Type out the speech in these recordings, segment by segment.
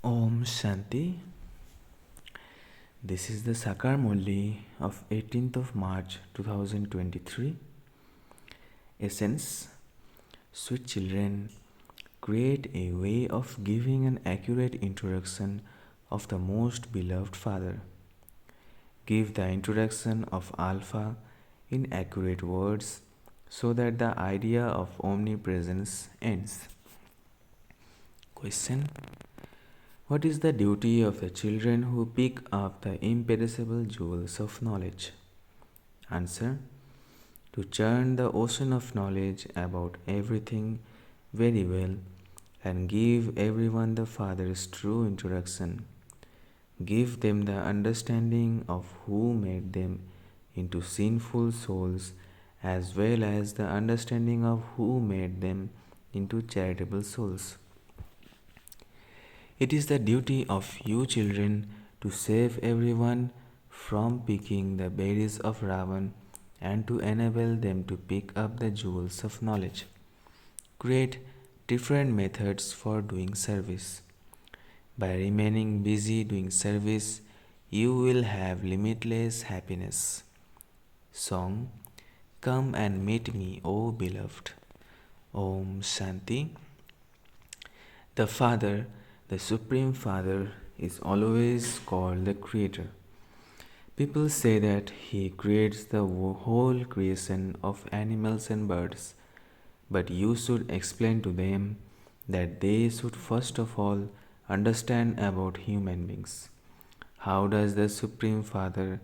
Om Shanti. This is the Sakar Murli of 18th of March 2023. Essence. Sweet children, create a way of giving an accurate introduction of the most beloved Father. Give the introduction of Alpha in accurate words so that the idea of omnipresence ends. Question. What is the duty of the children who pick up the imperishable jewels of knowledge? Answer. To churn the ocean of knowledge about everything very well and give everyone the Father's true introduction. Give them the understanding of who made them into sinful souls as well as the understanding of who made them into charitable souls. It is the duty of you children to save everyone from picking the berries of Ravan and to enable them to pick up the jewels of knowledge. Create different methods for doing service. By remaining busy doing service, you will have limitless happiness. Song. Come and meet me, O beloved. Om Shanti. The Father, the Supreme Father, is always called the Creator. People say that He creates the whole creation of animals and birds, but you should explain to them that they should first of all understand about human beings. How does the Supreme Father,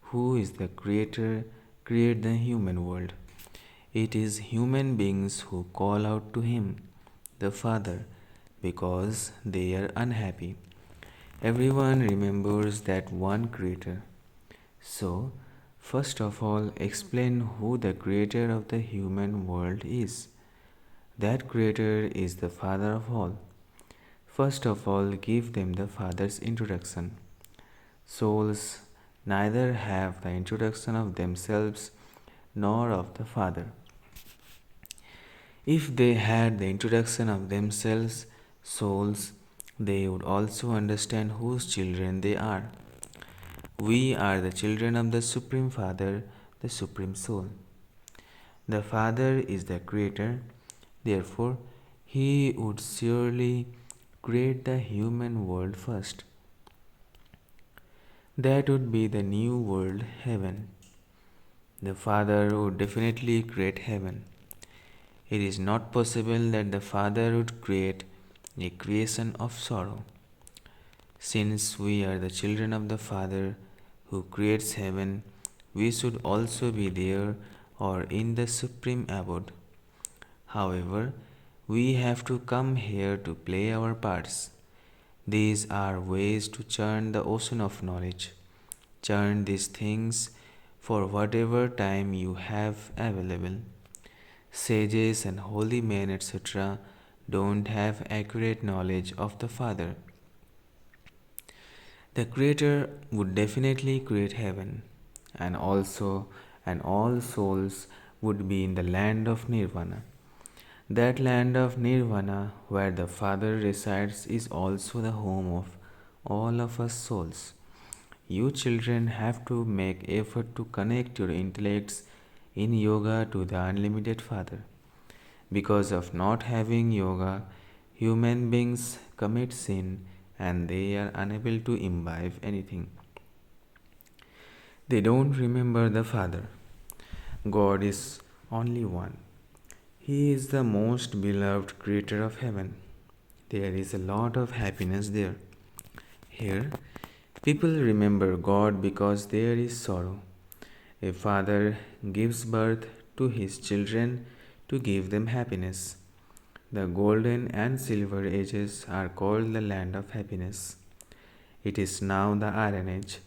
who is the Creator, create the human world? It is human beings who call out to Him, the Father, because they are unhappy. Everyone remembers that one Creator. So, first of all, explain who the Creator of the human world is. That Creator is the Father of all. First of all, give them the Father's introduction. Souls neither have the introduction of themselves nor of the Father. If they had the introduction of themselves, souls, they would also understand whose children they are. We are the children of the Supreme Father, the Supreme Soul. The Father is the Creator, therefore, He would surely create the human world first. That would be the new world, heaven. The Father would definitely create heaven. It is not possible that the Father would create a creation of sorrow. Since we are the children of the Father who creates heaven, we should also be there or in the supreme abode. However, we have to come here to play our parts. These are ways to churn the ocean of knowledge. Churn these things for whatever time you have available. Sages and holy men, etc., don't have accurate knowledge of the Father. The Creator would definitely create heaven, and all souls would be in the land of Nirvana. That land of Nirvana where the Father resides is also the home of all of us souls. You children have to make effort to connect your intellects in yoga to the unlimited Father. Because of not having yoga, human beings commit sin and they are unable to imbibe anything. They don't remember the Father. God is only one. He is the most beloved creator of heaven. There is a lot of happiness there. Here, people remember God because there is sorrow. A father gives birth to his children to give them happiness. The golden and silver ages are called the land of happiness. It is now the iron age.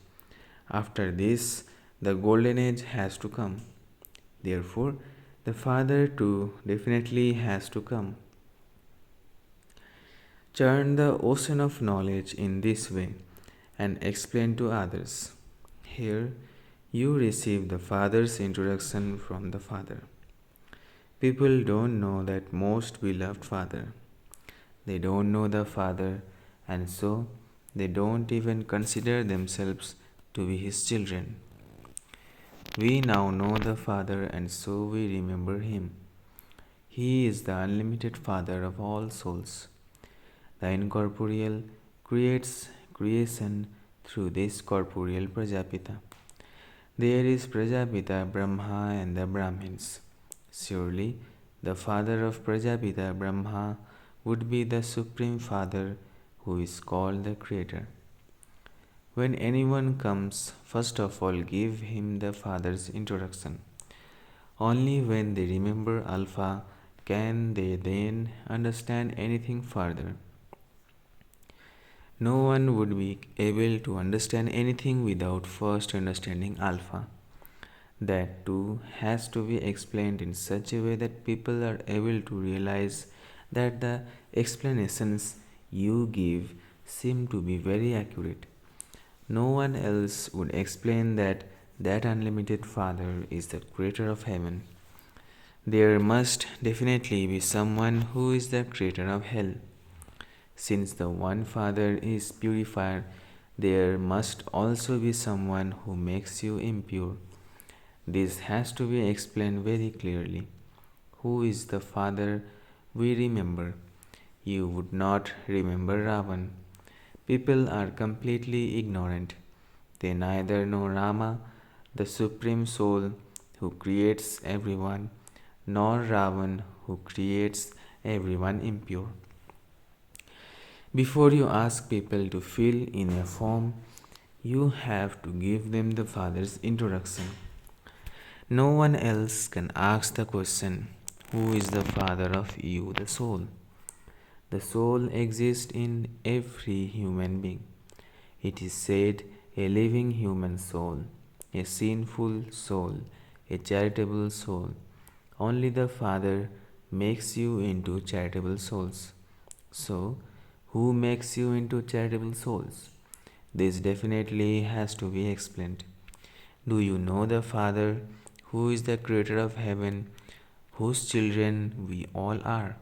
After this, the golden age has to come. Therefore, the Father too definitely has to come. Churn the ocean of knowledge in this way and explain to others. Here, you receive the Father's introduction from the Father. People don't know that most beloved Father. They don't know the Father and so they don't even consider themselves to be his children. We now know the Father, and so we remember him. He is the unlimited Father of all souls. The incorporeal creates creation through this corporeal Prajapita. There is Prajapita Brahma and the Brahmins. Surely the father of Prajapita Brahma would be the Supreme Father who is called the Creator. When anyone comes, first of all give him the Father's introduction. Only when they remember Alpha can they then understand anything further. No one would be able to understand anything without first understanding Alpha. That too has to be explained in such a way that people are able to realize that the explanations you give seem to be very accurate. No one else would explain that unlimited Father is the creator of heaven. There must definitely be someone who is the creator of hell. Since the one Father is purifier, there must also be someone who makes you impure. This has to be explained very clearly. Who is the Father we remember? You would not remember Ravan. People are completely ignorant. They neither know Rama, the Supreme Soul who creates everyone, nor Ravan who creates everyone impure. Before you ask people to fill in a form, you have to give them the Father's introduction. No one else can ask the question, who is the Father of you, the soul? The soul exists in every human being. It is said a living human soul, a sinful soul, a charitable soul. Only the Father makes you into charitable souls. So, who makes you into charitable souls? This definitely has to be explained. Do you know the Father, who is the creator of heaven, whose children we all are?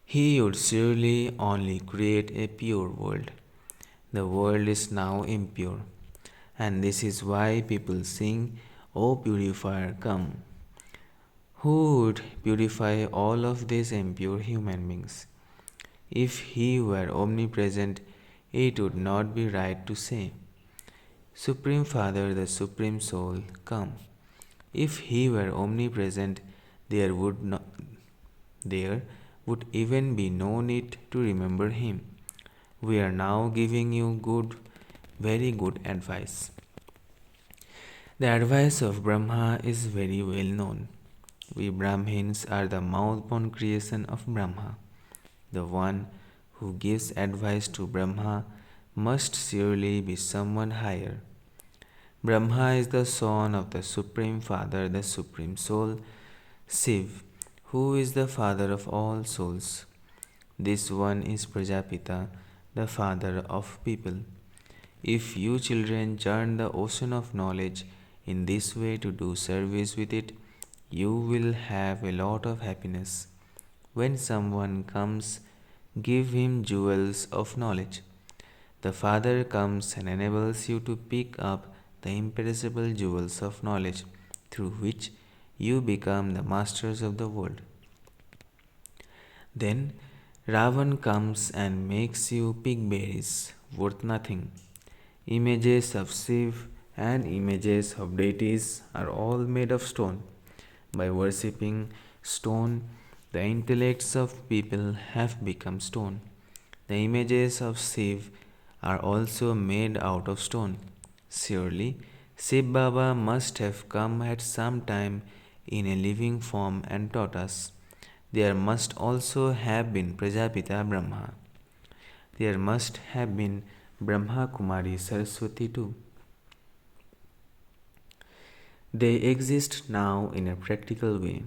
He would surely only create a pure world. The world is now impure, and this is why people sing, O purifier, come. Who would purify all of these impure human beings? If he were omnipresent, it would not be right to say, Supreme Father, the Supreme Soul, come. If he were omnipresent, there would even be no need to remember him. We are now giving you very good advice. The advice of Brahma is very well known. We Brahmins are the mouth-born creation of Brahma. The one who gives advice to Brahma must surely be someone higher. Brahma is the son of the Supreme Father, the Supreme Soul, Shiv, who is the father of all souls. This one is Prajapita, the father of people. If you children churn the ocean of knowledge in this way to do service with it, you will have a lot of happiness. When someone comes, give him jewels of knowledge. The Father comes and enables you to pick up the imperishable jewels of knowledge through which you become the masters of the world. Then Ravan comes and makes you pick berries worth nothing. Images of Shiv and images of deities are all made of stone. By worshipping stone, the intellects of people have become stone. The images of Shiv are also made out of stone. Surely, Shiv Baba must have come at some time in a living form and taught us. There must also have been Prajapita Brahma. There must have been Brahma Kumari Saraswati too. They exist now in a practical way.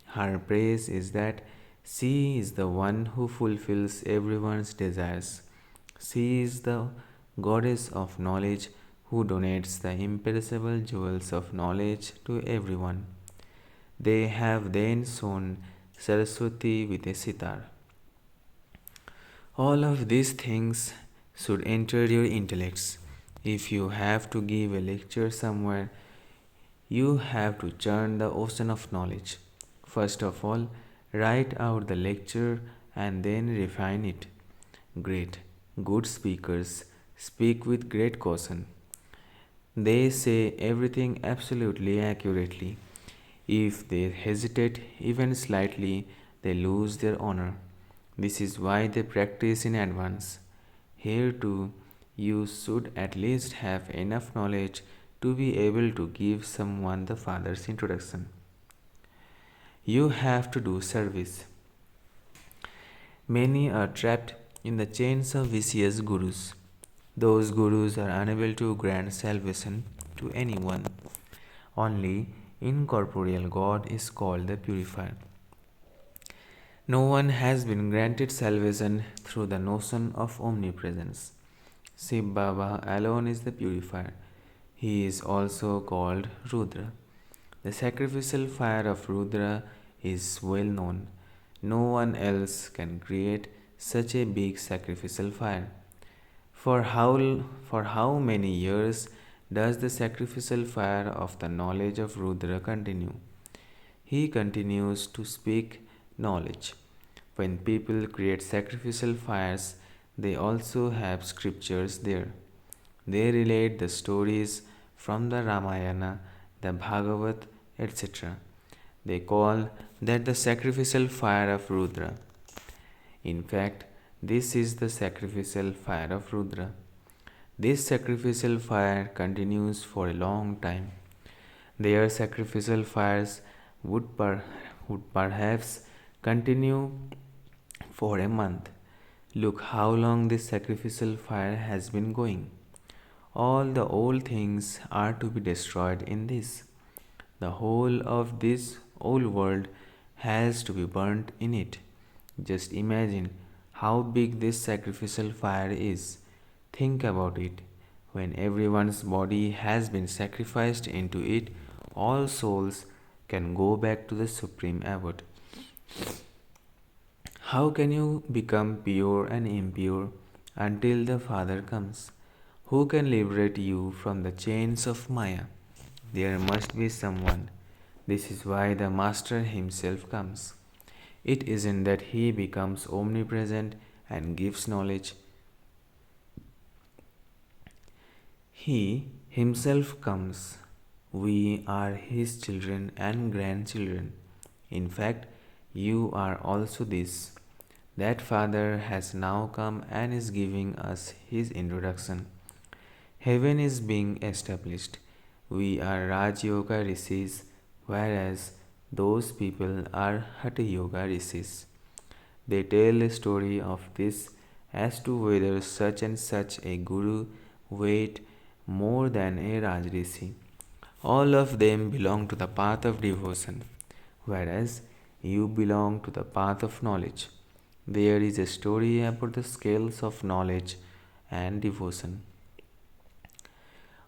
Her praise is that she is the one who fulfills everyone's desires. She is the goddess of knowledge who donates the imperishable jewels of knowledge to everyone. They have then shown Saraswati with a sitar. All of these things should enter your intellects. If you have to give a lecture somewhere, you have to churn the ocean of knowledge. First of all, write out the lecture and then refine it. Great, good speakers speak with great caution. They say everything absolutely accurately. If they hesitate even slightly, they lose their honor. This is why they practice in advance. Here too, you should at least have enough knowledge to be able to give someone the Father's introduction. You have to do service. Many are trapped in the chains of vicious gurus. Those gurus are unable to grant salvation to anyone. Only incorporeal God is called the purifier. No one has been granted salvation through the notion of omnipresence. Shiv Baba alone is the purifier. He is also called Rudra. The sacrificial fire of Rudra is well known. No one else can create such a big sacrificial fire. For how many years does the sacrificial fire of the knowledge of Rudra continue? He continues to speak knowledge. When people create sacrificial fires, they also have scriptures there. They relate the stories from the Ramayana, the Bhagavad, etc. They call that the sacrificial fire of Rudra. In fact, this is the sacrificial fire of Rudra. This sacrificial fire continues for a long time. Their sacrificial fires would perhaps continue for a month. Look how long this sacrificial fire has been going. All the old things are to be destroyed in this. The whole of this old world has to be burnt in it. Just imagine how big this sacrificial fire is. Think about it. When everyone's body has been sacrificed into it, all souls can go back to the Supreme Abode. How can you become pure and impure until the Father comes? Who can liberate you from the chains of Maya? There must be someone. This is why the Master himself comes. It isn't that he becomes omnipresent and gives knowledge. He himself comes. We are his children and grandchildren. In fact, you are also this. That Father has now come and is giving us his introduction. Heaven is being established. We are Raj Yoga rishis, whereas those people are Hatha Yoga rishis. They tell a story of this as to whether such and such a guru weighed more than a Rajrishi. All of them belong to the path of devotion, whereas you belong to the path of knowledge. There is a story about the scales of knowledge and devotion.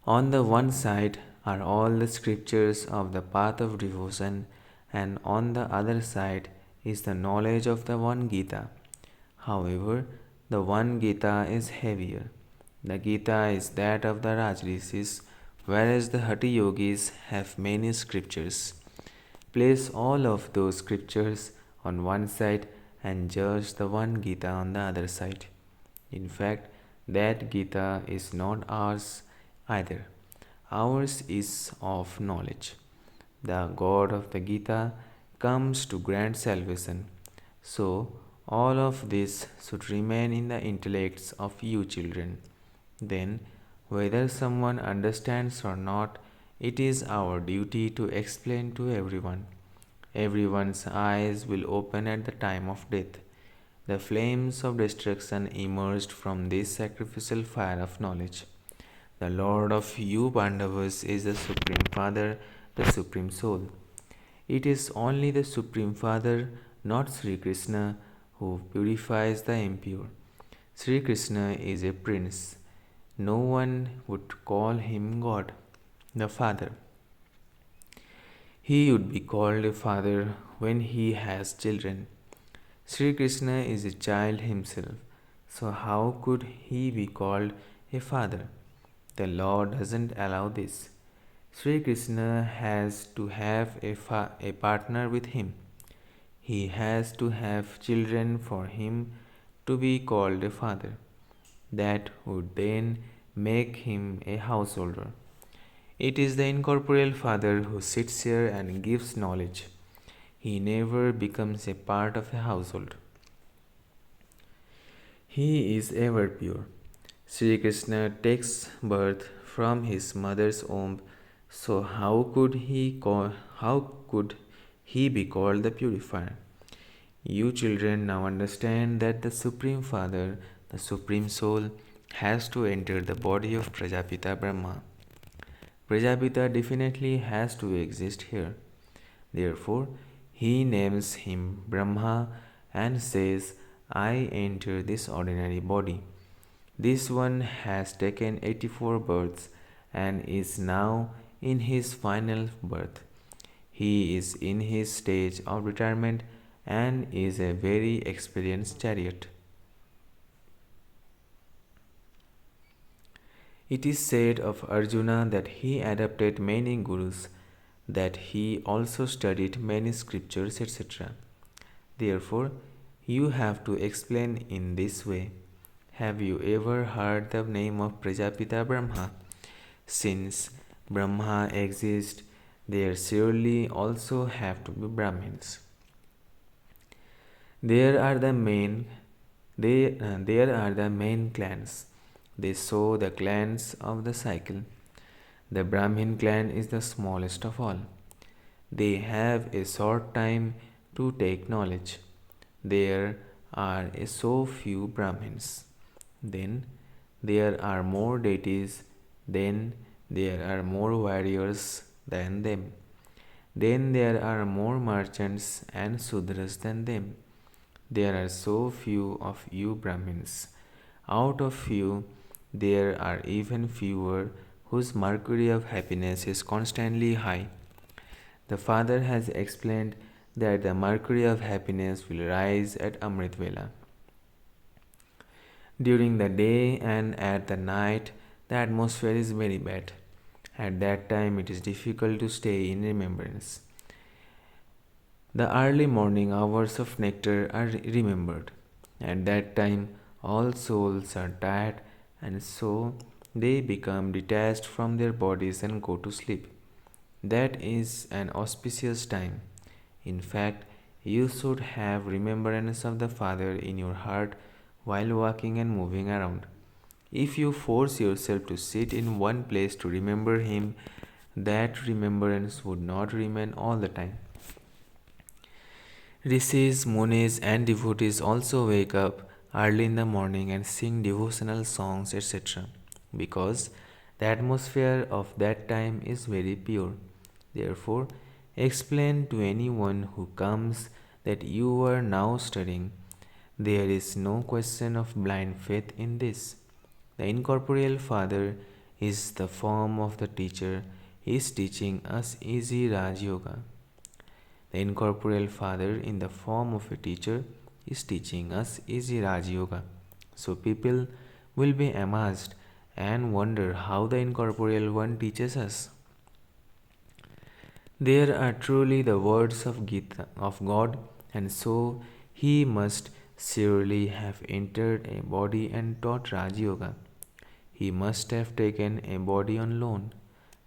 On the one side are all the scriptures of the path of devotion, and on the other side is the knowledge of the one Gita. However, the one Gita is heavier. The Gita is that of the Rajrishis, whereas the Hatha Yogis have many scriptures. Place all of those scriptures on one side and judge the one Gita on the other side. In fact, that Gita is not ours either. Ours is of knowledge. The God of the Gita comes to grant salvation. So, all of this should remain in the intellects of you children. Then, whether someone understands or not, it is our duty to explain to everyone. Everyone's eyes will open at the time of death. The flames of destruction emerged from this sacrificial fire of knowledge. The Lord of you Pandavas is the Supreme Father, the Supreme Soul. It is only the Supreme Father, not Sri Krishna, who purifies the impure. Sri Krishna is a prince. No one would call him God, the Father. He would be called a father when he has children. Sri Krishna is a child himself. So, how could he be called a father? The law doesn't allow this. Sri Krishna has to have a partner with him. He has to have children for him to be called a father. That would then make him a householder. It is the incorporeal father who sits here and gives knowledge. He never becomes a part of a household. He is ever pure. Sri Krishna takes birth from his mother's womb, so how could he be called the purifier? You children now understand that the Supreme Father, the Supreme Soul, has to enter the body of Prajapita Brahma. Prajapita definitely has to exist here. Therefore, he names him Brahma and says, I enter this ordinary body. This one has taken 84 births and is now in his final birth. He is in his stage of retirement and is a very experienced chariot. It is said of Arjuna that he adopted many gurus, that he also studied many scriptures, etc. Therefore, you have to explain in this way. Have you ever heard the name of Prajapita Brahma? Since Brahma exists, there surely also have to be Brahmins. There are the main there are the main clans. They show the clans of the cycle. The Brahmin clan is the smallest of all. They have a short time to take knowledge. There are so few Brahmins. Then there are more deities. Then there are more warriors than them. Then there are more merchants and Sudras than them. There are so few of you Brahmins. Out of few, there are even fewer whose mercury of happiness is constantly high. The Father has explained that the mercury of happiness will rise at Amrit Vela. During the day and at the night, the atmosphere is very bad. At that time, it is difficult to stay in remembrance. The early morning hours of nectar are remembered. At that time, all souls are tired and so they become detached from their bodies and go to sleep. That is an auspicious time. In fact, you should have remembrance of the Father in your heart while walking and moving around. If you force yourself to sit in one place to remember Him, that remembrance would not remain all the time. Rishis, munis, and devotees also wake up early in the morning and sing devotional songs, etc. because the atmosphere of that time is very pure. Therefore, explain to anyone who comes that you are now studying. There is no question of blind faith in this. The incorporeal Father is the form of the teacher. He is teaching us easy Raj Yoga. The incorporeal Father, in the form of a teacher, is teaching us easy Raj Yoga. So people will be amazed and wonder how the incorporeal one teaches us. There are truly the words of Gita of God, and so He must surely have entered a body and taught Raj Yoga. He must have taken a body on loan.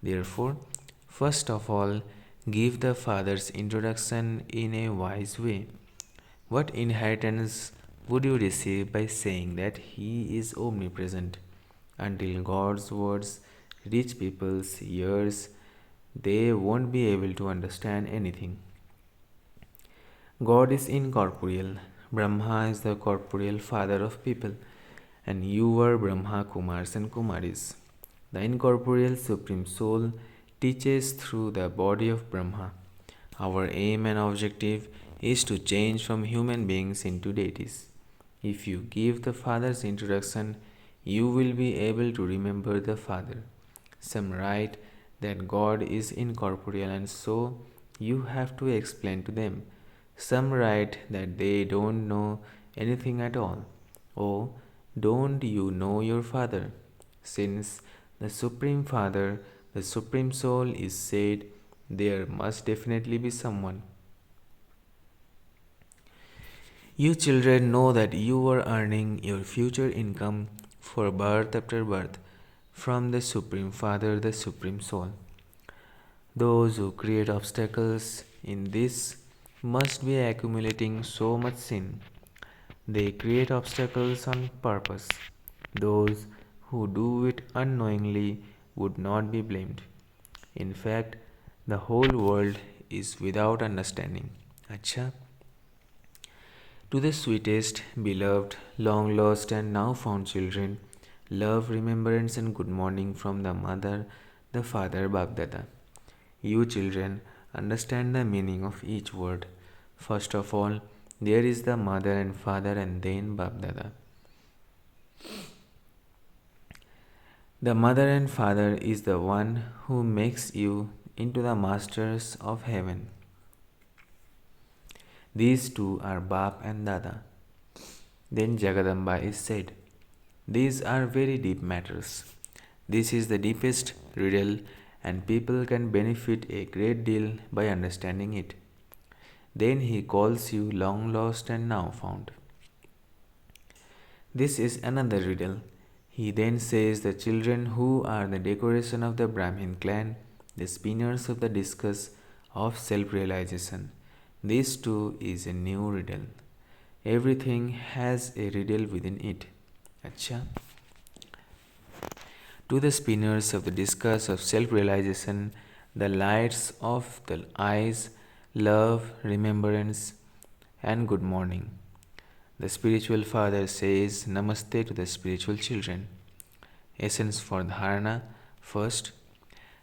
Therefore, first of all, give the Father's introduction in a wise way. What inheritance would you receive by saying that He is omnipresent? Until God's words reach people's ears, they won't be able to understand anything. God is incorporeal. Brahma is the corporeal father of people, and you are Brahma Kumars and Kumaris. The incorporeal Supreme Soul teaches through the body of Brahma. Our aim and objective is to change from human beings into deities. If you give the Father's introduction, you will be able to remember the Father. Some write that God is incorporeal and so you have to explain to them. Some write that they don't know anything at all. Oh, Don't you know your Father? Since the Supreme Father, the Supreme Soul, is said, there must definitely be someone. You children know that you are earning your future income for birth after birth from the Supreme Father, the Supreme Soul. Those who create obstacles in this must be accumulating so much sin. They create obstacles on purpose. Those who do it unknowingly would not be blamed. In fact, the whole world is without understanding. Acha. To the sweetest, beloved, long lost, and now found children, love, remembrance, and good morning from the mother, the father, Bagdada. You children understand the meaning of each word. First of all, there is the mother and father, and then Bagdada. The mother and father is the one who makes you into the masters of heaven. These two are Bap and Dada. Then Jagadamba is said. These are very deep matters. This is the deepest riddle, and people can benefit a great deal by understanding it. Then he calls you long lost and now found. This is another riddle. He then says the children who are the decoration of the Brahmin clan, the spinners of the discus of self realization. This too is a new riddle. Everything has a riddle within it. Acha. To the spinners of the discus of self realization, the lights of the eyes, love, remembrance, and good morning. The spiritual father says Namaste to the spiritual children. Essence for dharana. First,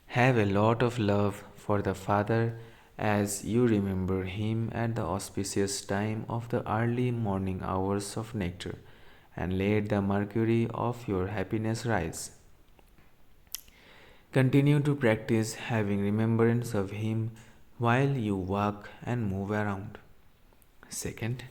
have a lot of love for the father as you remember him at the auspicious time of the early morning hours of nectar, and let the mercury of your happiness rise. Continue to practice having remembrance of him while you walk and move around. Second,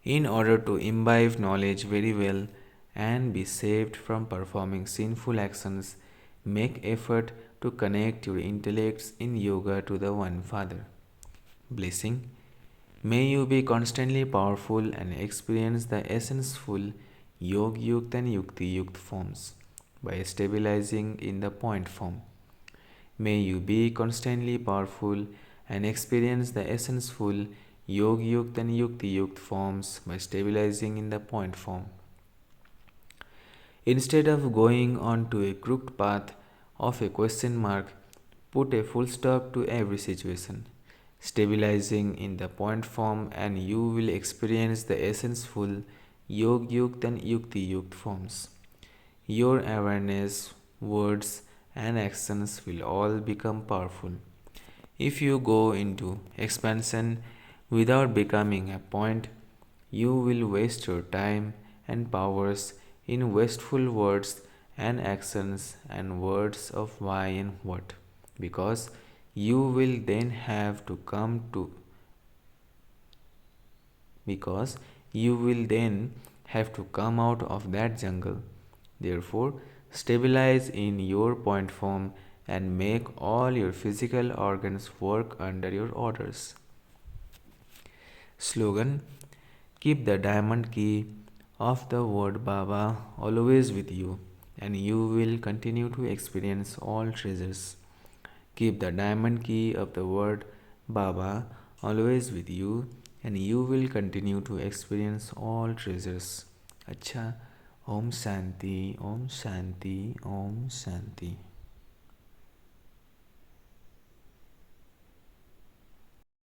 in order to imbibe knowledge very well and be saved from performing sinful actions, make effort to connect your intellects in yoga to the One Father. Blessing. May you be constantly powerful and experience the essence-full Yog Yukt and Yukti Yukt forms by stabilizing in the point form. May you be constantly powerful and experience the essence-full Yog Yukt and Yukti Yukt forms by stabilizing in the point form. Instead of going on to a crooked path of a question mark, put a full stop to every situation, stabilizing in the point form, and you will experience the essence-full Yog Yukt and Yukti Yukt forms. Your awareness, words, and actions will all become powerful. If you go into expansion without becoming a point, you will waste your time and powers in wasteful words and actions and words of why and what, because you will then have to come to because you will then have to come out of that jungle. Therefore, stabilize in your point form and make all your physical organs work under your orders. Slogan. Keep the diamond key of the word Baba always with you, and you will continue to experience all treasures. Keep the diamond key of the word Baba always with you, and you will continue to experience all treasures. Acha. Om Shanti, Om Shanti, Om Shanti.